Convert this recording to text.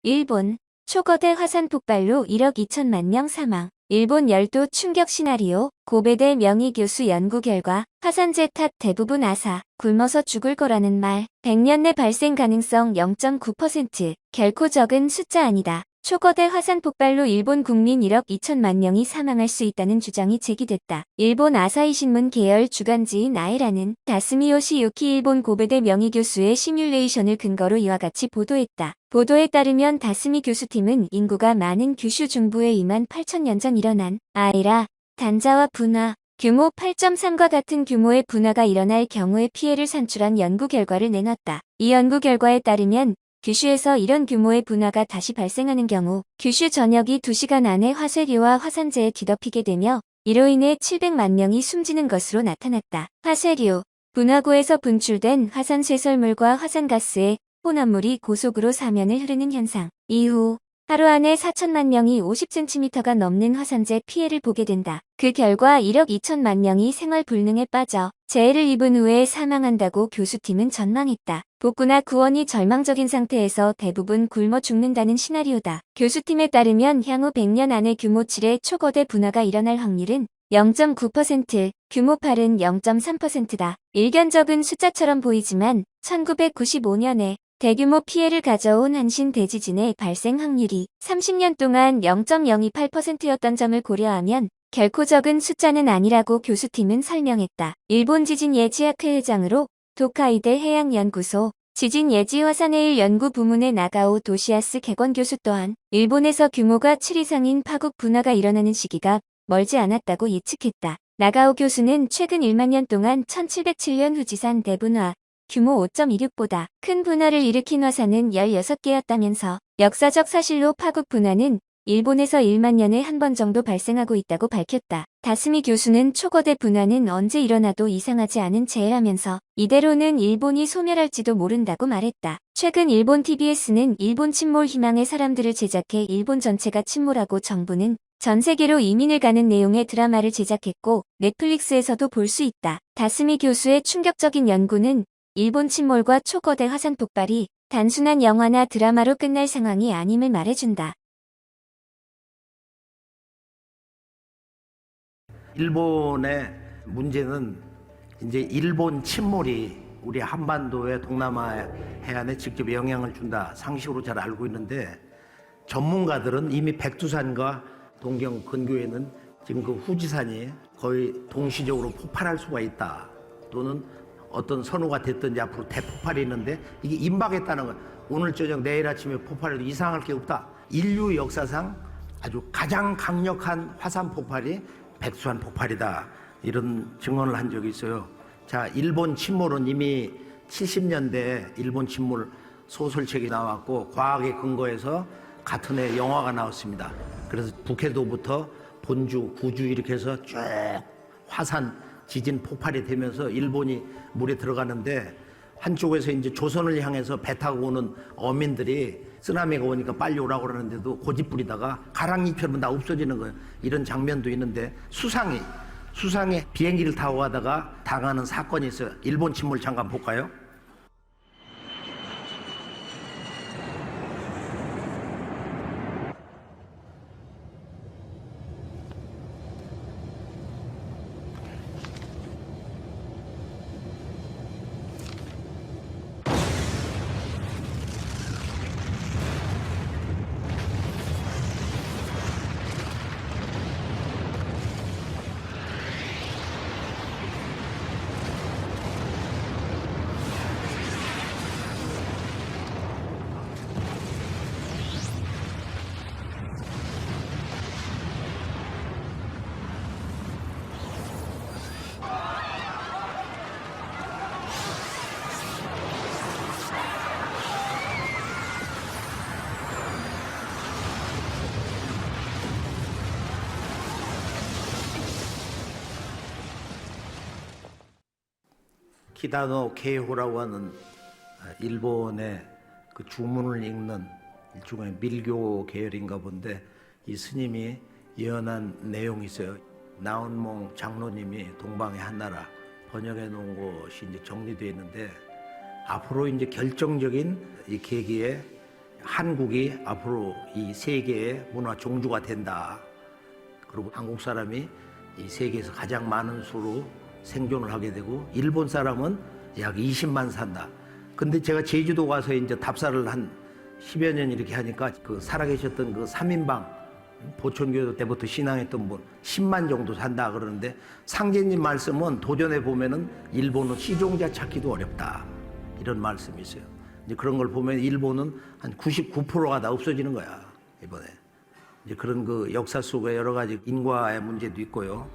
일본, 초거대 화산 폭발로 1억 2천만 명 사망. 일본 열도 충격 시나리오, 고베대 명의교수 연구 결과, 화산재 탓 대부분 아사, 굶어서 죽을 거라는 말, 100년 내 발생 가능성 0.9%, 결코 적은 숫자 아니다. 초거대 화산 폭발로 일본 국민 1억 2천만 명이 사망할 수 있다는 주장이 제기됐다. 일본 아사히 신문 계열 주간지인 아에라는 다스미요시 유키 일본 고베대 명의교수의 시뮬레이션을 근거로 이와 같이 보도했다. 보도에 따르면 다스미 교수팀은 인구가 많은 규슈 중부에 2만 8천 년 전 일어난 아에라, 단자와 분화, 규모 8.3과 같은 규모의 분화가 일어날 경우의 피해를 산출한 연구 결과를 내놨다. 이 연구 결과에 따르면 규슈에서 이런 규모의 분화가 다시 발생하는 경우 규슈 전역이 2시간 안에 화쇄류와 화산재에 뒤덮이게 되며 이로 인해 700만 명이 숨지는 것으로 나타났다. 화쇄류, 분화구에서 분출된 화산 쇄설물과 화산가스의 혼합물이 고속으로 사면을 흐르는 현상. 이후 하루 안에 4천만 명이 50cm가 넘는 화산재 피해를 보게 된다. 그 결과 1억 2천만 명이 생활 불능에 빠져 재해를 입은 후에 사망한다고 교수팀은 전망했다. 복구나 구원이 절망적인 상태에서 대부분 굶어 죽는다는 시나리오다. 교수팀에 따르면 향후 100년 안에 규모 7의 초거대 분화가 일어날 확률은 0.9%, 규모 8은 0.3%다. 일견적인 숫자처럼 보이지만 1995년에 대규모 피해를 가져온 한신 대지진의 발생 확률이 30년 동안 0.028%였던 점을 고려하면 결코 적은 숫자는 아니라고 교수팀은 설명했다. 일본 지진 예지학회 회장으로 도카이대 해양연구소 지진예지화산해일 연구부문의 나가오 도시아스 객원 교수 또한 일본에서 규모가 7 이상인 파국 분화가 일어나는 시기가 멀지 않았다고 예측했다. 나가오 교수는 최근 1만 년 동안 1707년 후지산 대분화 규모 5.26보다 큰 분화를 일으킨 화산은 16개였다면서 역사적 사실로 파국 분화는 일본에서 1만 년에 한 번 정도 발생하고 있다고 밝혔다. 다스미 교수는 초거대 분화는 언제 일어나도 이상하지 않은 재해라면서 이대로는 일본이 소멸할지도 모른다고 말했다. 최근 일본 TBS는 일본 침몰 희망의 사람들을 제작해 일본 전체가 침몰하고 정부는 전 세계로 이민을 가는 내용의 드라마를 제작했고 넷플릭스에서도 볼 수 있다. 다스미 교수의 충격적인 연구는 일본 침몰과 초거대 화산 폭발이 단순한 영화나 드라마로 끝날 상황이 아님을 말해준다. 일본의 문제는 이제 일본 침몰이 우리 한반도의 동남아 해안에 직접 영향을 준다 상식으로 잘 알고 있는데 전문가들은 이미 백두산과 동경 근교에는 지금 그 후지산이 거의 동시적으로 폭발할 수가 있다 또는 어떤 선호가 됐든지 앞으로 대폭발이 있는데 이게 임박했다는 건 오늘 저녁 내일 아침에 폭발해도 이상할 게 없다. 인류 역사상 아주 가장 강력한 화산 폭발이 백두산 폭발이다. 이런 증언을 한 적이 있어요. 자, 일본 침몰은 이미 70년대에 일본 침몰 소설책이 나왔고 과학에 근거해서 같은 해 영화가 나왔습니다. 그래서 북해도부터 본주, 구주 이렇게 해서 쭉 화산 지진 폭발이 되면서 일본이 물에 들어가는데 한쪽에서 이제 조선을 향해서 배 타고 오는 어민들이 쓰나미가 오니까 빨리 오라고 그러는데도 고집 부리다가 가랑이 펴면 다 없어지는 거예요. 이런 장면도 있는데 수상에 비행기를 타고 가다가 당하는 사건이 있어요. 일본 침몰 잠깐 볼까요? 기다노 케이호라고 하는 일본의 그 주문을 읽는 일종의 밀교 계열인가 본데 이 스님이 예언한 내용이 있어요. 나온몽 장로님이 동방의 한나라 번역해 놓은 것이 이제 정리되어 있는데 앞으로 이제 결정적인 이 계기에 한국이 앞으로 이 세계의 문화 종주가 된다. 그리고 한국 사람이 이 세계에서 가장 많은 수로 생존을 하게 되고 일본 사람은 약 20만 산다. 근데 제가 제주도 가서 이제 답사를 한 10여 년 이렇게 하니까 그 살아계셨던 그 3인방 보천교 때부터 신앙했던 분 10만 정도 산다 그러는데 상제님 말씀은 도전해 보면은 일본은 시종자 찾기도 어렵다. 이런 말씀이 있어요. 이제 그런 걸 보면 일본은 한 99%가 다 없어지는 거야, 이번에. 이제 그런 그 역사 속에 여러 가지 인과의 문제도 있고요.